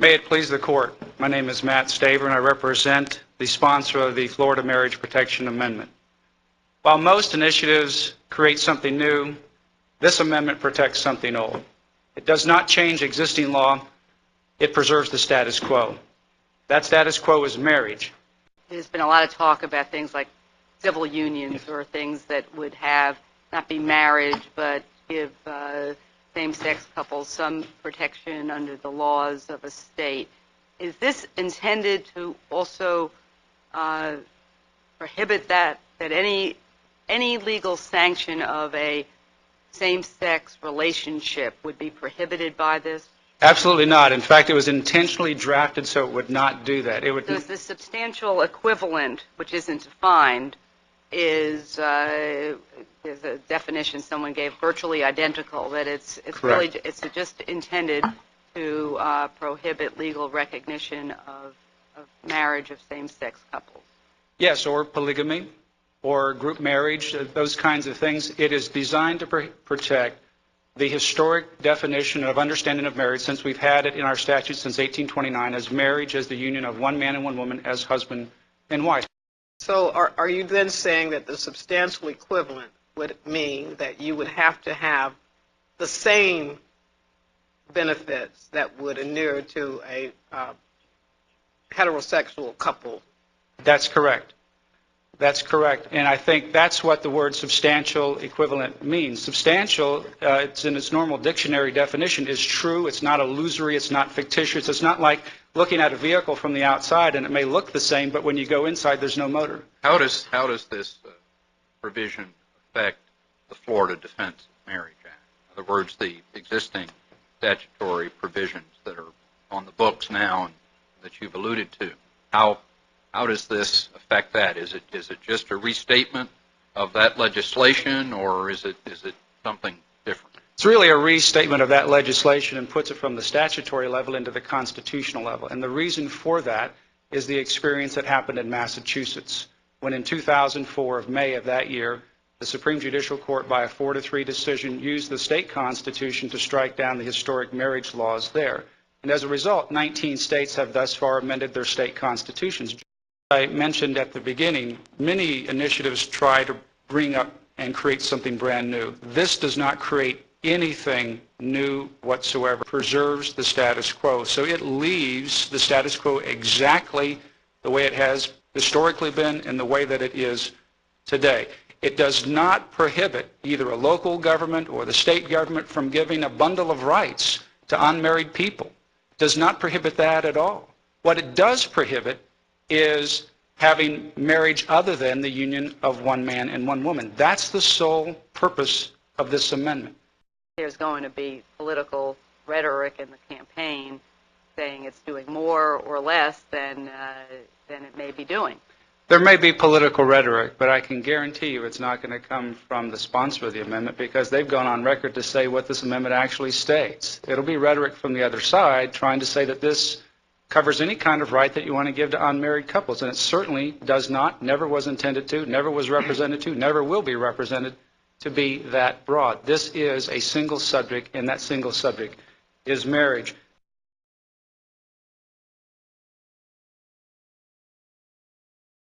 May it please the Court, my name is Matt Staver and I represent the sponsor of the Florida Marriage Protection Amendment. While most initiatives create something new, this amendment protects something old. It does not change existing law, it preserves the status quo. That status quo is marriage. There's been a lot of talk about things like civil unions or things that would have, not be marriage, but give same-sex couples some protection under the laws of a state. Is this intended to also prohibit that any legal sanction of a same-sex relationship would be prohibited by this? Absolutely not. In fact, it was intentionally drafted so it would not do that. Because the substantial equivalent, which isn't defined, is there's a definition someone gave, virtually identical, that it's really just intended to prohibit legal recognition of marriage of same-sex couples. Yes, or polygamy, or group marriage, those kinds of things. It is designed to protect the historic definition of understanding of marriage, since we've had it in our statute since 1829, as marriage as the union of one man and one woman as husband and wife. So are you then saying that the substantial equivalent would mean that you would have to have the same benefits that would inure to a heterosexual couple? That's correct. That's correct. And I think that's what the word substantial equivalent means. Substantial, it's in its normal dictionary definition, is true. It's not illusory. It's not fictitious. It's not like looking at a vehicle from the outside and it may look the same, but when you go inside, there's no motor. How does this provision affect the Florida Defense of Marriage Act? In other words, the existing statutory provisions that are on the books now and that you've alluded to. How does this affect that? Is it just a restatement of that legislation, or is it something different? It's really a restatement of that legislation and puts it from the statutory level into the constitutional level. And the reason for that is the experience that happened in Massachusetts, when in 2004 of May of that year, the Supreme Judicial Court, by a 4-3 decision, used the state constitution to strike down the historic marriage laws there. And as a result, 19 states have thus far amended their state constitutions. I mentioned at the beginning, many initiatives try to bring up and create something brand new. This does not create anything new whatsoever. It preserves the status quo. So it leaves the status quo exactly the way it has historically been and the way that it is today. It does not prohibit either a local government or the state government from giving a bundle of rights to unmarried people. It does not prohibit that at all. What it does prohibit is having marriage other than the union of one man and one woman. That's the sole purpose of this amendment. There's going to be political rhetoric in the campaign saying it's doing more or less than it may be doing. There may be political rhetoric, but I can guarantee you it's not going to come from the sponsor of the amendment, because they've gone on record to say what this amendment actually states. It'll be rhetoric from the other side trying to say that this covers any kind of right that you want to give to unmarried couples, and it certainly does not, never was intended to, never was represented to, never will be represented to be that broad. This is a single subject, and that single subject is marriage.